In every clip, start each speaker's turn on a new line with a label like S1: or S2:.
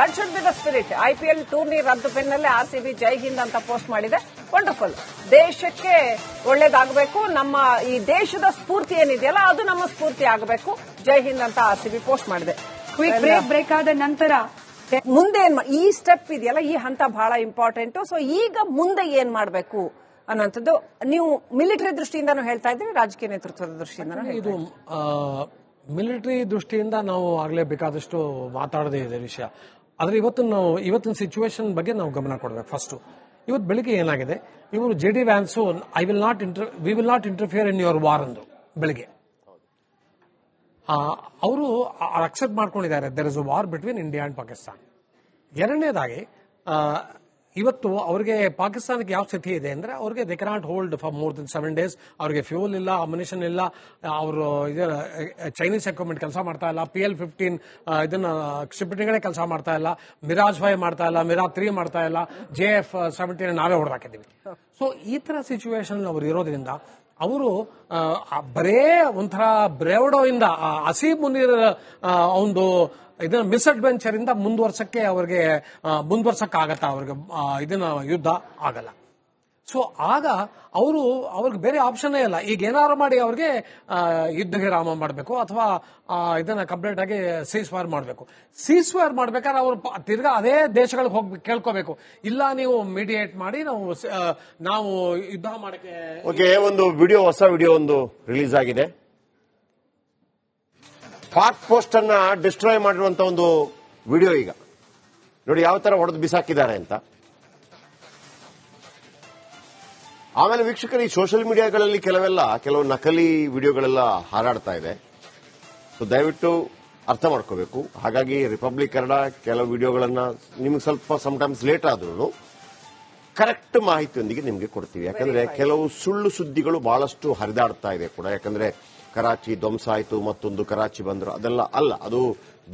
S1: That should be the spirit. IPL tourney ರದ್ದು ಬೆನ್ನಲ್ಲೇ RCB ಜೈ ಹಿಂದ್ ಅಂತ ಪೋಸ್ಟ್ ಮಾಡಿದೆ. ವಂಡರ್ಫುಲ್. ದೇಶಕ್ಕೆ ಒಳ್ಳೇದಾಗಬೇಕು, ನಮ್ಮ ಈ ದೇಶದ ಸ್ಫೂರ್ತಿ ಏನಿದೆಯಲ್ಲ ಅದು ನಮ್ಮ ಸ್ಫೂರ್ತಿ ಆಗಬೇಕು. ಜೈ ಹಿಂದ್ ಅಂತ RCB ಪೋಸ್ಟ್ ಮಾಡಿದೆ.
S2: ಬ್ರೇಕ್ ಆದ ನಂತರ
S1: ಮುಂದೆ ಈ ಸ್ಟೆಪ್ ಇದೆಯಲ್ಲ, ಈ ಹಂತ ಬಹಳ ಇಂಪಾರ್ಟೆಂಟ್. ಸೊ ಈಗ ಮುಂದೆ ಏನ್ ಮಾಡಬೇಕು ಅನ್ನೋಂಥದ್ದು ನೀವು ಮಿಲಿಟರಿ ದೃಷ್ಟಿಯಿಂದನೂ ಹೇಳ್ತಾ ಇದ್ದೀವಿ, ರಾಜಕೀಯ ನೇತೃತ್ವದ ದೃಷ್ಟಿಯಿಂದ
S3: ಇದು ಮಿಲಿಟರಿ ದೃಷ್ಟಿಯಿಂದ ನಾವು ಆಗಲೇ ಬೇಕಾದಷ್ಟು ಮಾತಾಡದೇ ಇದೆ ವಿಷಯ. ಆದ್ರೆ ಇವತ್ತಿನ ಸಿಚುವೇಶನ್ ಬಗ್ಗೆ ನಾವು ಗಮನ ಕೊಡಬೇಕು. ಫಸ್ಟ್ ಇವತ್ತು ಬೆಳಿಗ್ಗೆ ಏನಾಗಿದೆ, ಇವರು JD Vance we will not interfere in your war ಅಂದ್ರು ಬೆಳಿಗ್ಗೆ. ಅವರು ಅಕ್ಸೆಪ್ಟ್ ಮಾಡ್ಕೊಂಡಿದ್ದಾರೆ there is a war between India and Pakistan. ಎರಡನೇದಾಗಿ ಇವತ್ತು ಅವರಿಗೆ ಪಾಕಿಸ್ತಾನಕ್ಕೆ ಯಾವ ಸ್ಥಿತಿ ಇದೆ ಅಂದ್ರೆ, ಅವ್ರಿಗೆ they cannot hold for more than 7 days. ಅವ್ರಿಗೆ ಫ್ಯೂಲ್ ಇಲ್ಲ, ಅಮ್ಯುನಿಷನ್ ಇಲ್ಲ, ಅವರು ಚೈನೀಸ್ ಎಕ್ವಿಪ್ಮೆಂಟ್ ಕೆಲಸ ಮಾಡ್ತಾ ಇಲ್ಲ, PL-15 ಇದನ್ನ ಕ್ಷಿಪಣಿಗಳೇ ಕೆಲಸ ಮಾಡ್ತಾ ಇಲ್ಲ, ಮಿರಾಜ್ 5 ಮಾಡ್ತಾ ಇಲ್ಲ, ಮಿರಾಜ್ 3 ಮಾಡ್ತಾ ಇಲ್ಲ, JF-17 ನಾವೇ ಹೊಡೆದಾಕಿದ್ದೀವಿ. ಸೊ ಈ ತರ ಸಿಚುವೇಶನ್ ಅವರು ಇರೋದ್ರಿಂದ ಅವರು ಬರೇ ಒಂಥರ ಬ್ರೇವಡೋ ಇಂದ ಅಸೀಬ್ ಮುನೀರ್ ಒಂದು ಇದನ್ನ ಮಿಸ್ಅಡ್ವೆಂಚರ್ ಇಂದ ಮುಂದುವರ್ಸಕ್ಕಾಗತ್ತ ಅವ್ರಿಗೆ ಇದನ್ನ ಯುದ್ಧ ಆಗಲ್ಲ. ಸೊ ಆಗ ಅವ್ರಿಗೆ ಬೇರೆ ಆಪ್ಷನ್ನೇ ಇಲ್ಲ. ಈಗ ಏನಾದ್ರು ಮಾಡಿ ಅವ್ರಿಗೆ ಯುದ್ಧ ವಿರಾಮ ಮಾಡಬೇಕು ಅಥವಾ ಇದನ್ನ ಕಂಪ್ಲೀಟ್ ಆಗಿ ಸೀಸ್ಫೈರ್ ಮಾಡಬೇಕು. ಸೀಸ್ಫೈರ್ ಮಾಡ್ಬೇಕಾದ್ರೆ ಅವ್ರು ತಿರ್ಗಾ ಅದೇ ದೇಶಗಳಿಗೆ ಹೋಗಿ ಕೇಳ್ಕೋಬೇಕು, ಇಲ್ಲ ನೀವು ಮೀಡಿಯೇಟ್ ಮಾಡಿ ನಾವು ಯುದ್ಧ ಮಾಡಕ್ಕೆ.
S4: ಓಕೆ, ಒಂದು ಹೊಸ ವಿಡಿಯೋ ಒಂದು ರಿಲೀಸ್ ಆಗಿದೆ. ಪಾಕ್ ಪೋಸ್ಟ್ ಅನ್ನ ಡಿಸ್ಟ್ರಾಯ್ ಮಾಡಿರುವಂತ ಒಂದು ವಿಡಿಯೋ ಈಗ ನೋಡಿ, ಯಾವ ತರ ಹೊಡೆದು ಬಿಸಾಕಿದ್ದಾರೆ ಅಂತ. ಆಮೇಲೆ ವೀಕ್ಷಕರು, ಈ ಸೋಷಿಯಲ್ ಮೀಡಿಯಾಗಳಲ್ಲಿ ಕೆಲವು ನಕಲಿ ವಿಡಿಯೋಗಳೆಲ್ಲ ಹಾರಾಡ್ತಾ ಇದೆ. ಸೊ ದಯವಿಟ್ಟು ಅರ್ಥ ಮಾಡ್ಕೋಬೇಕು. ಹಾಗಾಗಿ ರಿಪಬ್ಲಿಕ್ ಕನ್ನಡ ಕೆಲವು ವಿಡಿಯೋಗಳನ್ನ ನಿಮ್ಗೆ ಸ್ವಲ್ಪ ಸಮ್ಟೈಮ್ಸ್ ಲೇಟ್ ಆದ್ರೂ ಕರೆಕ್ಟ್ ಮಾಹಿತಿಯೊಂದಿಗೆ ನಿಮಗೆ ಕೊಡ್ತೀವಿ. ಯಾಕಂದ್ರೆ ಕೆಲವು ಸುಳ್ಳು ಸುದ್ದಿಗಳು ಬಹಳಷ್ಟು ಹರಿದಾಡ್ತಾ ಇದೆ ಕೂಡ. ಯಾಕಂದ್ರೆ ಕರಾಚಿ ಧ್ವಂಸ ಆಯಿತು, ಮತ್ತೊಂದು ಕರಾಚಿ ಬಂದ್ರು, ಅದೆಲ್ಲ ಅಲ್ಲ. ಅದು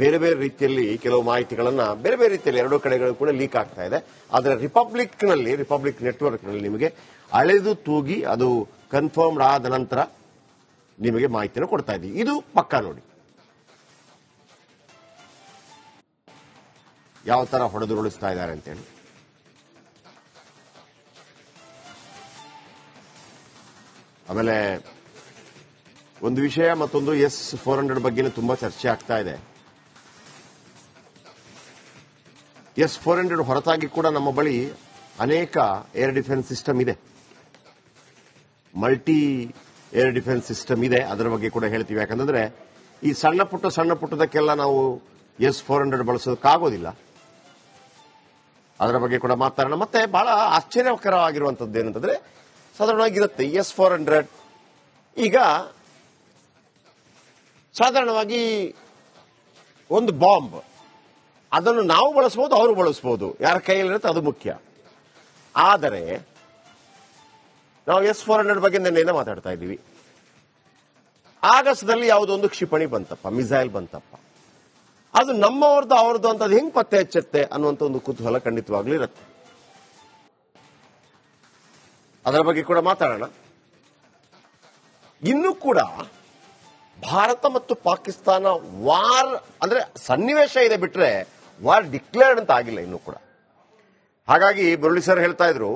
S4: ಬೇರೆ ಬೇರೆ ರೀತಿಯಲ್ಲಿ ಕೆಲವು ಮಾಹಿತಿಗಳನ್ನ ಬೇರೆ ಬೇರೆ ರೀತಿಯಲ್ಲಿ ಎರಡೂ ಕಡೆಗಳು ಕೂಡ ಲೀಕ್ ಆಗ್ತಾ ಇದೆ. ಆದರೆ ರಿಪಬ್ಲಿಕ್ ನೆಟ್ವರ್ಕ್ ನಲ್ಲಿ ನಿಮಗೆ ಅಳೆದು ತೂಗಿ ಅದು ಕನ್ಫರ್ಮ್ಡ್ ಆದ ನಂತರ ನಿಮಗೆ ಮಾಹಿತಿಯನ್ನು ಕೊಡ್ತಾ ಇದ್ದೀವಿ. ಇದು ಪಕ್ಕಾ ನೋಡಿ ಯಾವ ತರ ಹೊಡೆದುರುಳಿಸ್ತಾ ಇದ್ದಾರೆ ಅಂತೇಳಿ. ಆಮೇಲೆ ಒಂದು ವಿಷಯ, ಮತ್ತೊಂದು S-400 ಬಗ್ಗೆ ತುಂಬಾ ಚರ್ಚೆ ಆಗ್ತಾ ಇದೆ. S-400 ಹೊರತಾಗಿ ಕೂಡ ನಮ್ಮ ಬಳಿ ಅನೇಕ ಏರ್ ಡಿಫೆನ್ಸ್ ಸಿಸ್ಟಮ್ ಇದೆ, ಮಲ್ಟಿ ಏರ್ ಡಿಫೆನ್ಸ್ ಸಿಸ್ಟಮ್ ಇದೆ. ಅದರ ಬಗ್ಗೆ ಕೂಡ ಹೇಳ್ತೀವಿ. ಯಾಕಂದ್ರೆ ಈ ಸಣ್ಣ ಪುಟ್ಟದಕ್ಕೆಲ್ಲ ನಾವು S-400 ಬಳಸೋದಕ್ಕಾಗೋದಿಲ್ಲ. ಅದರ ಬಗ್ಗೆ ಕೂಡ ಮಾತಾಡೋಣ. ಮತ್ತೆ ಬಹಳ ಆಶ್ಚರ್ಯಕರವಾಗಿರುವಂತದ್ದು ಏನಂತಂದ್ರೆ, ಸಾಧಾರಣವಾಗಿರುತ್ತೆ S-400 ಈಗ ಸಾಧಾರಣವಾಗಿ ಒಂದು ಬಾಂಬ್, ಅದನ್ನು ನಾವು ಬಳಸಬಹುದು, ಅವರು ಬಳಸಬಹುದು, ಯಾರ ಕೈಯಲ್ಲಿರುತ್ತೆ ಅದು ಮುಖ್ಯ. ಆದರೆ ನಾವು S-400 ಬಗ್ಗೆ ನೆನ್ನೆನೇ ಮಾತಾಡ್ತಾ ಇದ್ದೀವಿ. ಆಗಸದಲ್ಲಿ ಯಾವುದೊಂದು ಕ್ಷಿಪಣಿ ಬಂತಪ್ಪ, ಮಿಸೈಲ್ ಬಂತಪ್ಪ, ಅದು ಅವ್ರದ್ದು ಅಂತ ಹೆಂಗ್ ಪತ್ತೆ ಹಚ್ಚುತ್ತೆ ಅನ್ನುವಂತ ಒಂದು ಕುತೂಹಲ ಖಂಡಿತವಾಗ್ಲೂ ಇರುತ್ತೆ. ಅದರ ಬಗ್ಗೆ ಕೂಡ ಮಾತಾಡೋಣ. ಇನ್ನೂ ಕೂಡ ಭಾರತ ಮತ್ತು ಪಾಕಿಸ್ತಾನ ವಾರ್ ಅಂದ್ರೆ ಸನ್ನಿವೇಶ ಇದೆ ಬಿಟ್ರೆ ವಾರ್ ಡಿಕ್ಲೇರ್ಡ್ ಅಂತ ಆಗಿಲ್ಲ ಇನ್ನೂ ಕೂಡ. ಹಾಗಾಗಿ ಮುರಳಿ ಸರ್ ಹೇಳ್ತಾ ಇದ್ರು,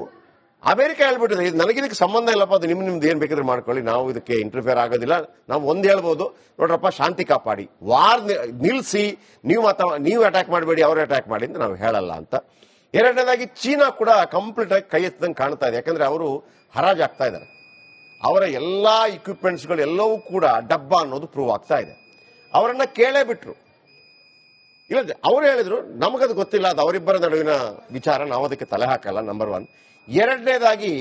S4: ಅಮೆರಿಕ ಹೇಳ್ಬಿಟ್ಟಿದೆ ನನಗಿದಕ್ಕೆ ಸಂಬಂಧ ಇಲ್ಲಪ್ಪ, ಅದು ನಿಮ್ದು ಏನ್ ಬೇಕಾದ್ರೆ ಮಾಡ್ಕೊಳ್ಳಿ, ನಾವು ಇದಕ್ಕೆ ಇಂಟರ್ಫಿಯರ್ ಆಗೋದಿಲ್ಲ. ನಾವು ಒಂದ್ ಹೇಳ್ಬೋದು, ನೋಡ್ರಪ್ಪ ಶಾಂತಿ ಕಾಪಾಡಿ, ವಾರ್ ನಿಲ್ಸಿ, ನೀವು ಅಟ್ಯಾಕ್ ಮಾಡಬೇಡಿ, ಅವರು ಅಟ್ಯಾಕ್ ಮಾಡಿ ಅಂತ ನಾವು ಹೇಳಲ್ಲ ಅಂತ. ಎರಡನೇದಾಗಿ ಚೀನಾ ಕೂಡ ಕಂಪ್ಲೀಟ್ ಆಗಿ ಕೈ ಎತ್ತದಂಗೆ ಕಾಣ್ತಾ ಇದೆ. ಯಾಕಂದ್ರೆ ಅವರು ಹರಾಜಾಗ್ತಾ ಇದ್ದಾರೆ. ಅವರ ಎಲ್ಲಾ ಇಕ್ವಿಪ್ಮೆಂಟ್ಸ್ಗಳು ಎಲ್ಲವೂ ಕೂಡ ಡಬ್ಬ ಅನ್ನೋದು ಪ್ರೂವ್ ಆಗ್ತಾ ಇದೆ. ಅವರನ್ನ ಕೇಳೇ ಬಿಟ್ರು. ಇಲ್ಲ, ಅವರು ಹೇಳಿದ್ರು ನಮಗದು ಗೊತ್ತಿಲ್ಲ, ಅದು ಅವರಿಬ್ಬರ ನಡುವಿನ ವಿಚಾರ, ನಾವು ಅದಕ್ಕೆ ತಲೆ ಹಾಕಲ್ಲ, ನಂಬರ್ 1. ಎರಡನೇದಾಗಿ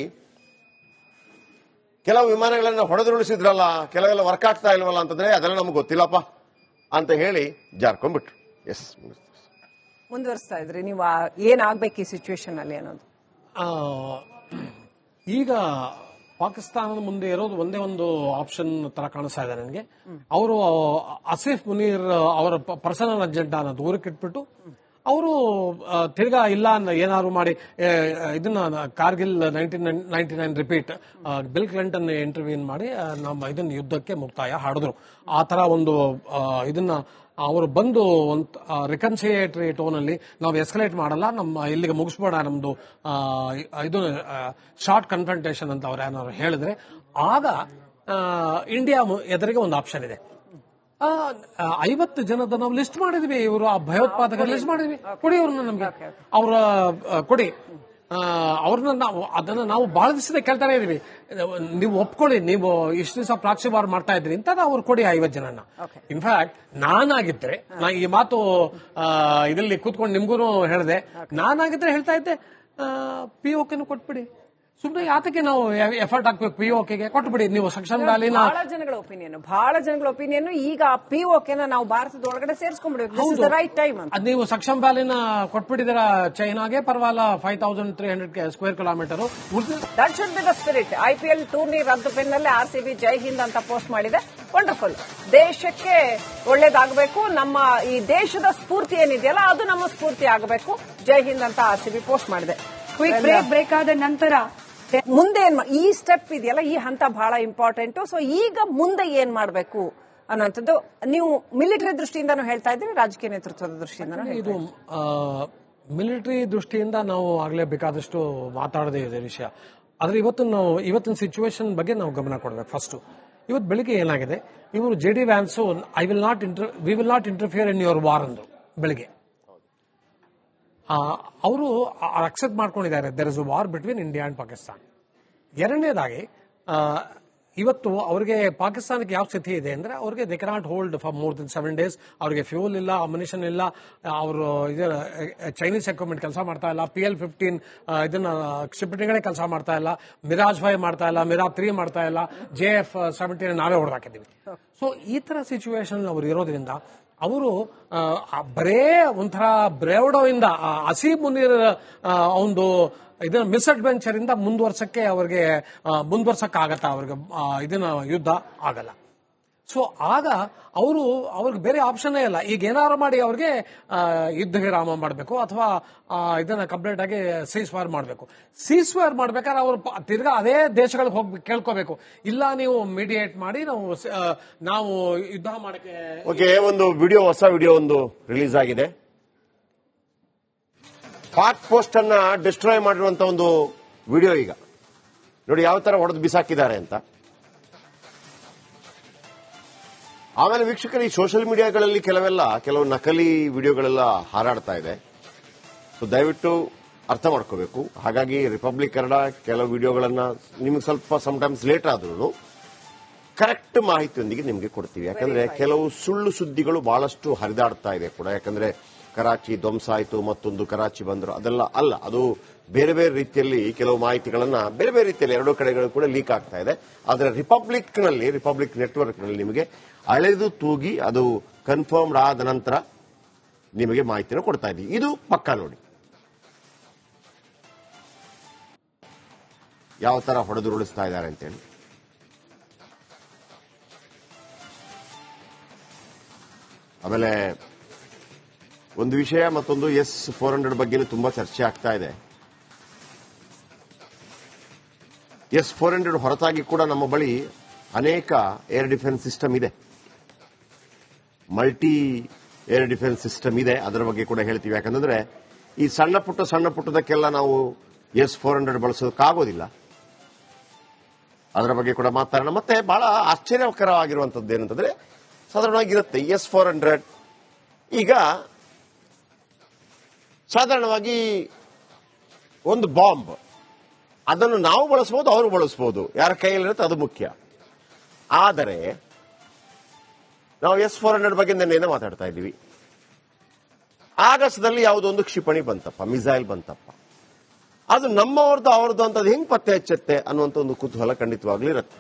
S4: ಕೆಲವು ವಿಮಾನಗಳನ್ನ ಹೊಡೆದುರುಳಿಸಿದ್ರಲ್ಲ, ಕೆಲವೆಲ್ಲ ವರ್ಕ್ ಆಗ್ತಾ ಇಲ್ವಲ್ಲ ಅಂತಂದ್ರೆ ಅದೆಲ್ಲ ನಮ್ಗೆ ಗೊತ್ತಿಲ್ಲಪ್ಪ ಅಂತ ಹೇಳಿ ಜಾರ್ಕೊಂಡ್ಬಿಟ್ರು. ಎಸ್,
S1: ಮುಂದುವರಿಸ್ತಾ ಇದ್ರಿ ನೀವು, ಏನಾಗ್ಬೇಕು ಈ ಸಿಚುವೇಶನ್ ಅಲ್ಲಿ ಅನ್ನೋದು.
S3: ಈಗ ಪಾಕಿಸ್ತಾನದ ಮುಂದೆ ಇರೋದು ಒಂದೇ ಒಂದು ಆಪ್ಷನ್ ತರ ಕಾಣಿಸ್ತಾ ಇದೆ ನನಗೆ. ಅವರು ಆಸಿಫ್ ಮುನೀರ್ ಅವರ ಪರ್ಸನಲ್ ಅಜೆಂಡಾನ ದೂರಕ್ಕಿಟ್ಬಿಟ್ಟು ಅವರು ತಿರ್ಗಾ ಇಲ್ಲ ಏನಾದ್ರು ಮಾಡಿ ಇದನ್ನ ಕಾರ್ಗಿಲ್ 1999 ರಿಪೀಟ್ ಬಿಲ್ ಕ್ಲಿಂಟನ್ ಇಂಟರ್ವ್ಯೂನ್ ಮಾಡಿ ನಮ್ಮ ಇದನ್ನ ಯುದ್ಧಕ್ಕೆ ಮುಕ್ತಾಯ ಹಾಡಿದ್ರು. ಆ ತರ ಒಂದು ಇದನ್ನ ಅವರು ಬಂದು ಒಂದು ರಿಕನ್ಸಿಲಿಯೇಟರಿ ಟೋನ್ ಅಲ್ಲಿ ನಾವು ಎಸ್ಕಲೇಟ್ ಮಾಡಲ್ಲ, ನಮ್ಮ ಇಲ್ಲಿಗೆ ಮುಗಿಸ್ಬೇಡ ನಮ್ದು ಇದು ಶಾರ್ಟ್ ಕನ್ಫ್ರಂಟೇಷನ್ ಅಂತ ಅವ್ರು ಏನಾದ್ರು ಹೇಳಿದ್ರೆ ಆಗ ಇಂಡಿಯಾ ಎದುರಿಗೆ ಒಂದು ಆಪ್ಷನ್ ಇದೆ. 50 ಜನದ ನಾವು ಲಿಸ್ಟ್ ಮಾಡಿದ್ವಿ, ಇವರು ಆ ಭಯೋತ್ಪಾದಕರ ಲಿಸ್ಟ್ ಮಾಡಿದ್ವಿ, ಕೊಡಿ ಅವ್ರನ್ನ ನಮ್ಗೆ, ಅವ್ರ ಕೊಡಿ ಅವ್ರನ್ನ ಅದನ್ನ ನಾವು ಬಹಳ ದಿವಸದ ಕೇಳ್ತಾನೆ ಇದೀವಿ, ನೀವು ಒಪ್ಕೊಳ್ಳಿ, ನೀವು ಇಷ್ಟು ದಿವಸ ಪ್ರಾಕ್ಸಿ ವಾರ್ ಮಾಡ್ತಾ ಇದ್ರಿ ಅಂತ ಅವ್ರು ಕೊಡಿ 50 ಜನನ. ಇನ್ಫ್ಯಾಕ್ಟ್ ನಾನಾಗಿದ್ರೆ ನಾ ಈ ಮಾತು ಇದರಲ್ಲಿ ಕೂತ್ಕೊಂಡು ನಿಮ್ಗೂ ಹೇಳಿದೆ, ನಾನಾಗಿದ್ರೆ ಹೇಳ್ತಾ ಇದ್ದೆ POKನು ಕೊಟ್ಬಿಡಿ, ಸುಮ್ಮನೆ ಯಾತಕ್ಕೆ ನಾವು ಎಫರ್ಟ್ ಹಾಕ್ಬೇಕು, POKಗೆ ಕೊಟ್ಬಿಡಿ ನೀವು ಸೆಕ್ಷನ್ ವ್ಯಾಲಿನ.
S1: ಬಹಳ ಜನಗಳ ಒಪಿನಿಯನ್ ಈಗ POKನ ನಾವು ಭಾರತದ ಒಳಗಡೆ ಸೇರಿಸ್ಕೊಂಡ್ಬಿಡ್ಬೇಕು, ರೈಟ್ ಟೈಮ್ ಅಂತ.
S3: ನೀವು ಸೆಕ್ಷನ್ ವ್ಯಾಲಿನ ಕೊಟ್ಬಿಟ್ಟಿದ್ದೀರಾ ಚೈನಾಗೆ, ಪರವಾಗಿಲ್ಲ 5300 square kilometre.
S1: That should be the spirit. IPL tourney ರದ್ದು ಬೆನ್ನಲ್ಲೇ RCB ಜೈ ಹಿಂದ್ ಅಂತ ಪೋಸ್ಟ್ ಮಾಡಿದೆ. ವಂಡರ್ಫುಲ್. ದೇಶಕ್ಕೆ ಒಳ್ಳೇದಾಗಬೇಕು, ನಮ್ಮ ಈ ದೇಶದ ಸ್ಫೂರ್ತಿ ಏನಿದೆಯಲ್ಲ ಅದು ನಮ್ಮ ಸ್ಫೂರ್ತಿ ಆಗಬೇಕು, ಜೈ ಹಿಂದ್ ಅಂತ RCB ಪೋಸ್ಟ್ ಮಾಡಿದೆ.
S2: ಕ್ವಿಕ್ ಬ್ರೇಕ್ ಆದ ನಂತರ
S1: ಮುಂದೆ ಈ ಸ್ಟೆಪ್ ಇದೆಯಲ್ಲ, ಈ ಹಂತ ಬಹಳ ಇಂಪಾರ್ಟೆಂಟ್. ಸೊ ಈಗ ಮುಂದೆ ಏನ್ ಮಾಡಬೇಕು ಅನ್ನೋಂಥದ್ದು ನೀವು ಮಿಲಿಟರಿ ದೃಷ್ಟಿಯಿಂದನೂ ಹೇಳ್ತಾ ಇದ್ದೀರಿ, ರಾಜಕೀಯ ನೇತೃತ್ವದ ದೃಷ್ಟಿಯಿಂದ
S3: ಇದು ಮಿಲಿಟರಿ ದೃಷ್ಟಿಯಿಂದ ನಾವು ಆಗ್ಲೇ ಬೇಕಾದಷ್ಟು ಮಾತಾಡದೇ ಇದೆ ವಿಷಯ. ಆದ್ರೆ ಇವತ್ತಿನ ಸಿಚುವೇಶನ್ ಬಗ್ಗೆ ನಾವು ಗಮನ ಕೊಡಬೇಕು. ಫಸ್ಟ್ ಇವತ್ತು ಬೆಳಿಗ್ಗೆ ಏನಾಗಿದೆ, ಇವರು JD Vance we will not interfere in your war ಅಂದ್ರು ಬೆಳಿಗ್ಗೆ. ಅವರು ಅಕ್ಸೆಪ್ಟ್ ಮಾಡ್ಕೊಂಡಿದ್ದಾರೆ there is a war between India and Pakistan. ಎರಡನೇದಾಗಿ ಇವತ್ತು ಅವರಿಗೆ ಪಾಕಿಸ್ತಾನಕ್ಕೆ ಯಾವ ಸ್ಥಿತಿ ಇದೆ ಅಂದ್ರೆ, ಅವ್ರಿಗೆ they cannot hold for more than 7 days. ಅವರಿಗೆ ಫ್ಯೂಲ್ ಇಲ್ಲ, ಅಮ್ಯುನಿಷನ್ ಇಲ್ಲ, ಅವರು ಚೈನೀಸ್ ಎಕ್ವಿಪ್ಮೆಂಟ್ ಕೆಲಸ ಮಾಡ್ತಾ ಇಲ್ಲ, PL-15 ಇದನ್ನ ಕ್ಷಿಪಣಿಗಳೇ ಕೆಲಸ ಮಾಡ್ತಾ ಇಲ್ಲ, ಮಿರಾಜ್ 5 ಮಾಡ್ತಾ ಇಲ್ಲ, ಮಿರಾಜ್ 3 ಮಾಡ್ತಾ ಇಲ್ಲ, JF-17 ನಾವೇ ಹೊಡೆದಾಕಿದ್ದೀವಿ. ಸೊ ಈ ತರ ಸಿಚುವೇಶನ್ ಅವರು ಇರೋದ್ರಿಂದ ಅವರು ಬರೇ ಒಂಥರ ಬ್ರೇವಡೋ ಇಂದ ಅಸೀಬ್ ಮುನೀರ್ ಒಂದು ಇದನ್ನ ಮಿಸ್ಅಡ್ವೆಂಚರ್ ಇಂದ ಮುಂದುವರ್ಸಕ್ಕಾಗತ್ತ ಅವ್ರಿಗೆ ಇದನ್ನ ಯುದ್ಧ ಆಗಲ್ಲ. ಸೊ ಆಗ ಅವ್ರಿಗೆ ಬೇರೆ ಆಪ್ಷನ್ನೇ ಇಲ್ಲ. ಈಗ ಏನಾದ್ರು ಮಾಡಿ ಅವ್ರಿಗೆ ಯುದ್ಧ ವಿರಾಮ ಮಾಡಬೇಕು ಅಥವಾ ಇದನ್ನ ಕಂಪ್ಲೀಟ್ ಆಗಿ ಸೀಸ್ ಫೈರ್ ಮಾಡಬೇಕು. ಸೀಸ್ ಫೈರ್ ಮಾಡ್ಬೇಕಾದ್ರೆ ಅವ್ರು ತಿರ್ಗಾ ಅದೇ ದೇಶಗಳಿಗೆ ಹೋಗಿ ಕೇಳ್ಕೋಬೇಕು, ಇಲ್ಲ ನೀವು ಮೀಡಿಯೇಟ್ ಮಾಡಿ ನಾವು ಯುದ್ಧ ಮಾಡಕ್ಕೆ.
S4: ಓಕೆ, ಒಂದು ಹೊಸ ವಿಡಿಯೋ ಒಂದು ರಿಲೀಸ್ ಆಗಿದೆ. ಪಾಕ್ ಪೋಸ್ಟ್ ಅನ್ನ ಡಿಸ್ಟ್ರಾಯ್ ಮಾಡಿರುವಂತ ಒಂದು ವಿಡಿಯೋ ಈಗ ನೋಡಿ, ಯಾವ ತರ ಹೊಡೆದು ಬಿಸಾಕಿದ್ದಾರೆ ಅಂತ. ಆಮೇಲೆ ವೀಕ್ಷಕರು, ಈ ಸೋಷಿಯಲ್ ಮೀಡಿಯಾಗಳಲ್ಲಿ ಕೆಲವು ನಕಲಿ ವಿಡಿಯೋಗಳೆಲ್ಲ ಹಾರಾಡ್ತಾ ಇದೆ. ಸೊ ದಯವಿಟ್ಟು ಅರ್ಥ ಮಾಡ್ಕೋಬೇಕು. ಹಾಗಾಗಿ ರಿಪಬ್ಲಿಕ್ ಕನ್ನಡ ಕೆಲವು ವಿಡಿಯೋಗಳನ್ನ ನಿಮ್ಗೆ ಸ್ವಲ್ಪ ಸಮಟೈಮ್ಸ್ ಲೇಟ್ ಆದ್ರೂ ಕರೆಕ್ಟ್ ಮಾಹಿತಿಯೊಂದಿಗೆ ನಿಮಗೆ ಕೊಡ್ತೀವಿ. ಯಾಕಂದ್ರೆ ಕೆಲವು ಸುಳ್ಳು ಸುದ್ದಿಗಳು ಬಹಳಷ್ಟು ಹರಿದಾಡ್ತಾ ಇದೆ ಕೂಡ. ಯಾಕಂದ್ರೆ ಕರಾಚಿ ಧ್ವಂಸ ಆಯಿತು, ಮತ್ತೊಂದು ಕರಾಚಿ ಬಂದ್ರು, ಅದೆಲ್ಲ ಅಲ್ಲ. ಅದು ಬೇರೆ ಬೇರೆ ರೀತಿಯಲ್ಲಿ ಕೆಲವು ಮಾಹಿತಿಗಳನ್ನ ಬೇರೆ ಬೇರೆ ರೀತಿಯಲ್ಲಿ ಎರಡೂ ಕಡೆಗಳು ಕೂಡ ಲೀಕ್ ಆಗ್ತಾ ಇದೆ. ಆದರೆ ರಿಪಬ್ಲಿಕ್ ನೆಟ್ವರ್ಕ್ ನಲ್ಲಿ ನಿಮಗೆ ಅಳೆದು ತೂಗಿ ಅದು ಕನ್ಫರ್ಮ್ಡ್ ಆದ ನಂತರ ನಿಮಗೆ ಮಾಹಿತಿನ ಕೊಡ್ತಾ ಇದ್ದೀವಿ. ಇದು ಪಕ್ಕಾ ನೋಡಿ ಯಾವ ತರ ಹೊಡೆದುರುಳಿಸ್ತಾ ಇದ್ದಾರೆ ಅಂತೇಳಿ. ಆಮೇಲೆ ಒಂದು ವಿಷಯ, ಮತ್ತೊಂದು S-400 ಬಗ್ಗೆ ತುಂಬಾ ಚರ್ಚೆ ಆಗ್ತಾ ಇದೆ. S-400 ಹೊರತಾಗಿ ಕೂಡ ನಮ್ಮ ಬಳಿ ಅನೇಕ ಏರ್ ಡಿಫೆನ್ಸ್ ಸಿಸ್ಟಮ್ ಇದೆ, ಮಲ್ಟಿ ಏರ್ ಡಿಫೆನ್ಸ್ ಸಿಸ್ಟಮ್ ಇದೆ. ಅದರ ಬಗ್ಗೆ ಕೂಡ ಹೇಳ್ತೀವಿ. ಯಾಕಂದ್ರೆ ಈ ಸಣ್ಣ ಪುಟ್ಟದಕ್ಕೆಲ್ಲ ನಾವು S-400 ಬಳಸೋದಕ್ಕಾಗೋದಿಲ್ಲ. ಅದರ ಬಗ್ಗೆ ಕೂಡ ಮಾತಾಡೋಣ. ಮತ್ತೆ ಬಹಳ ಆಶ್ಚರ್ಯಕರವಾಗಿರುವಂತದ್ದು ಏನಂತಂದ್ರೆ, ಸಾಧಾರಣವಾಗಿರುತ್ತೆ S-400 ಈಗ ಸಾಧಾರಣವಾಗಿ ಒಂದು ಬಾಂಬ್, ಅದನ್ನು ನಾವು ಬಳಸಬಹುದು, ಅವರು ಬಳಸಬಹುದು, ಯಾರ ಕೈಯಲ್ಲಿರುತ್ತೆ ಅದು ಮುಖ್ಯ. ಆದರೆ ನಾವು S-400 ಬಗ್ಗೆ ನಿನ್ನೆ ಮಾತಾಡ್ತಾ ಇದ್ದೀವಿ. ಆಗಸದಲ್ಲಿ ಯಾವುದೊಂದು ಕ್ಷಿಪಣಿ ಬಂತಪ್ಪ, ಮಿಸೈಲ್ ಬಂತಪ್ಪ, ಅದು ನಮ್ಮವ್ರದ್ದು ಅವ್ರದ್ದು ಅಂತ ಹೆಂಗ್ ಪತ್ತೆ ಹಚ್ಚತ್ತೆ ಅನ್ನುವಂತ ಒಂದು ಕುತೂಹಲ ಖಂಡಿತವಾಗ್ಲೂ ಇರುತ್ತೆ.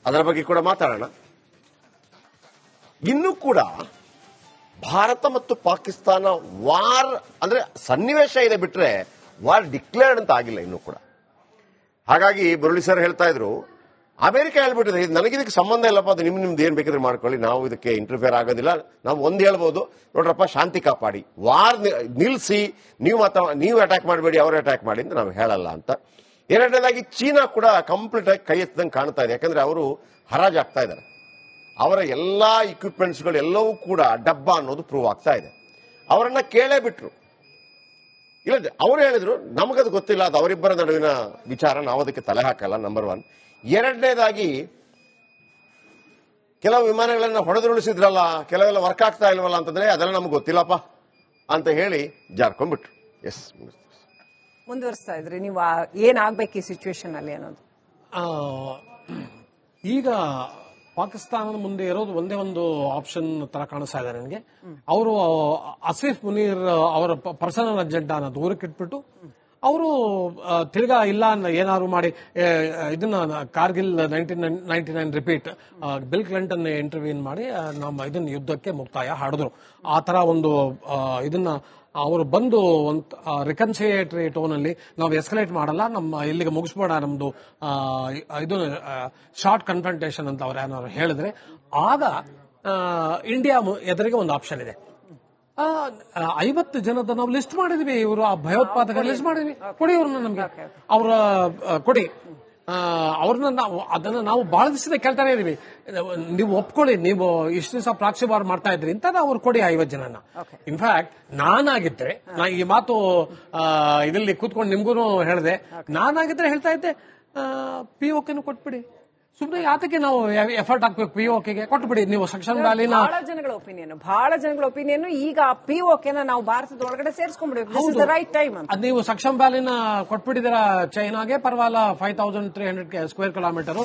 S4: ಅದರ ಬಗ್ಗೆ ಕೂಡ ಮಾತಾಡೋಣ. ಇನ್ನೂ ಕೂಡ ಭಾರತ ಮತ್ತು ಪಾಕಿಸ್ತಾನ ವಾರ್ ಅಂದ್ರೆ ಸನ್ನಿವೇಶ ಇದೆ ಬಿಟ್ರೆ ವಾರ್ ಡಿಕ್ಲೇರ್ಡ್ ಅಂತ ಆಗಿಲ್ಲ ಇನ್ನೂ ಕೂಡ. ಹಾಗಾಗಿ ಮುರಳಿ ಸರ್ ಹೇಳ್ತಾ ಇದ್ರು, ಅಮೆರಿಕ ಹೇಳ್ಬಿಟ್ಟಿದೆ ನನಗಿದಕ್ಕೆ ಸಂಬಂಧ ಇಲ್ಲಪ್ಪ, ಅದು ನಿಮ್ದು ಏನ್ ಬೇಕಾದ್ರೆ ಮಾಡ್ಕೊಳ್ಳಿ, ನಾವು ಇದಕ್ಕೆ ಇಂಟರ್ಫಿಯರ್ ಆಗೋದಿಲ್ಲ. ನಾವು ಒಂದ್ ಹೇಳ್ಬೋದು, ನೋಡ್ರಪ್ಪ ಶಾಂತಿ ಕಾಪಾಡಿ, ವಾರ್ ನಿಲ್ಸಿ, ನೀವು ಅಟ್ಯಾಕ್ ಮಾಡಬೇಡಿ, ಅವ್ರು ಅಟ್ಯಾಕ್ ಮಾಡಿ ಅಂತ ನಾವು ಹೇಳಲ್ಲ ಅಂತ. ಎರಡನೇದಾಗಿ ಚೀನಾ ಕೂಡ ಕಂಪ್ಲೀಟ್ ಆಗಿ ಕೈ ಎತ್ತದಂಗೆ ಕಾಣ್ತಾ ಇದೆ. ಯಾಕಂದ್ರೆ ಅವರು ಹರಾಜಾಗ್ತಾ ಇದ್ದಾರೆ, ಅವರ ಎಲ್ಲಾ ಇಕ್ವಿಪ್ಮೆಂಟ್ಸ್ಗಳು ಎಲ್ಲವೂ ಕೂಡ ಡಬ್ಬ ಅನ್ನೋದು ಪ್ರೂವ್ ಆಗ್ತಾ ಇದೆ. ಅವರನ್ನ ಕೇಳೇ ಬಿಟ್ರು. ಇಲ್ಲ ಅವ್ರು ಹೇಳಿದ್ರು ನಮಗದು ಗೊತ್ತಿಲ್ಲ, ಅದು ಅವರಿಬ್ಬರ ನಡುವಿನ ವಿಚಾರ, ನಾವು ಅದಕ್ಕೆ ತಲೆ ಹಾಕಲ್ಲ, ನಂಬರ್ 1. ಎರಡನೇದಾಗಿ ಕೆಲವು ವಿಮಾನಗಳನ್ನ ಹೊಡೆದುರುಳಿಸಿದ್ರಲ್ಲ, ಕೆಲವೆಲ್ಲ ವರ್ಕ್ ಆಗ್ತಾ ಇಲ್ವಲ್ಲ ಅಂತಂದ್ರೆ ಅದೆಲ್ಲ ನಮ್ಗೆ ಗೊತ್ತಿಲ್ಲಪ್ಪ ಅಂತ ಹೇಳಿ ಜಾರ್ಕೊಂಡ್ಬಿಟ್ರು. ಎಸ್,
S1: ಮುಂದುವರಿಸ್ತಾ ಇದ್ರಿ ನೀವು, ಏನಾಗ್ಬೇಕು ಈ ಸಿಚುವೇಶನ್ ಅಲ್ಲಿ ಅನ್ನೋದು.
S3: ಈಗ ಪಾಕಿಸ್ತಾನದ ಮುಂದೆ ಇರೋದು ಒಂದೇ ಒಂದು ಆಪ್ಷನ್ ತರ ಕಾಣಿಸ್ತಾ ಇದೆ ನನಗೆ. ಅವರು ಆಸಿಫ್ ಮುನೀರ್ ಅವರ ಪರ್ಸನಲ್ ಅಜೆಂಡಾನ ದೂರಕ್ಕಿಟ್ಬಿಟ್ಟು ಅವರು ತಿರ್ಗಾ ಇಲ್ಲ ಏನಾದ್ರು ಮಾಡಿ ಇದನ್ನ ಕಾರ್ಗಿಲ್ 1999 ರಿಪೀಟ್ ಬಿಲ್ ಕ್ಲಿಂಟನ್ ಇಂಟರ್ವ್ಯೂನ್ ಮಾಡಿ ನಮ್ಮ ಇದನ್ನ ಯುದ್ಧಕ್ಕೆ ಮುಕ್ತಾಯ ಹಾಡಿದ್ರು. ಆ ತರ ಒಂದು ಇದನ್ನ ಅವರು ಬಂದು ಒಂದು ರಿಕನ್ಸಿಲಿಯೇಟರಿ ಟೋನ್ ಅಲ್ಲಿ ನಾವು ಎಸ್ಕಲೇಟ್ ಮಾಡಲ್ಲ, ನಮ್ಮ ಇಲ್ಲಿಗೆ ಮುಗಿಸ್ಬೇಡ, ನಮ್ದು ಇದು ಶಾರ್ಟ್ ಕನ್ಫ್ರಂಟೇಷನ್ ಅಂತ ಅವ್ರು ಏನಾದ್ರು ಹೇಳಿದ್ರೆ ಆಗ ಇಂಡಿಯಾ ಎದುರಿಗೆ ಒಂದು ಆಪ್ಷನ್ ಇದೆ. 50 ಜನದ ನಾವು ಲಿಸ್ಟ್ ಮಾಡಿದ್ವಿ, ಇವರು ಆ ಭಯೋತ್ಪಾದಕ ಲಿಸ್ಟ್ ಮಾಡಿದ್ವಿ, ಕೊಡಿ ಅವ್ರನ್ನ ನಮ್ಗೆ, ಅವ್ರ ಕೊಡಿ ಅವ್ರನ್ನ. ಅದನ್ನ ನಾವು ಬಹಳ ದಿವಸದ ಕೇಳ್ತಾನೆ ಇದೀವಿ, ನೀವು ಒಪ್ಕೊಳ್ಳಿ, ನೀವು ಇಷ್ಟು ದಿವಸ ಪ್ರಾಕ್ಸಿ ವಾರ್ ಮಾಡ್ತಾ ಇದ್ರಿ ಅಂತ ಅವ್ರು ಕೊಡಿ 50 ಜನನ. ಇನ್ಫ್ಯಾಕ್ಟ್ ನಾನಾಗಿದ್ರೆ, ನಾ ಈ ಮಾತು ಇದರಲ್ಲಿ ಕೂತ್ಕೊಂಡು ನಿಮ್ಗೂ ಹೇಳಿದೆ, ನಾನಾಗಿದ್ರೆ ಹೇಳ್ತಾ ಇದ್ದೆ POKನು ಕೊಟ್ಬಿಡಿ, ಸುಮ್ಮನೆ ಯಾತಕ್ಕೆ ನಾವು ಎಫರ್ಟ್ ಹಾಕ್ಬೇಕು, POKಗೆ ಕೊಟ್ಬಿಡಿ ನೀವು. ಸೆಕ್ಷನ್ ವ್ಯಾಲಿನ
S1: ಬಹಳ ಜನಗಳ ಒಪಿನಿಯನ್ ಈಗ POKನ ನಾವು ಭಾರತದ ಒಳಗಡೆ ಸೇರಿಸ್ಕೊಂಡ್ಬಿಡ್ಬೇಕು, ರೈಟ್ ಟೈಮ್ ಅಂತ.
S3: ನೀವು ಸೆಕ್ಷನ್ ವ್ಯಾಲಿನ ಕೊಟ್ಬಿಟ್ಟಿದ್ದೀರಾ ಚೈನಾಗೆ, ಪರವಾಗಿಲ್ಲ 5300 ಸ್ಕ್ವೇರ್ ಕಿಲೋಮೀಟರ್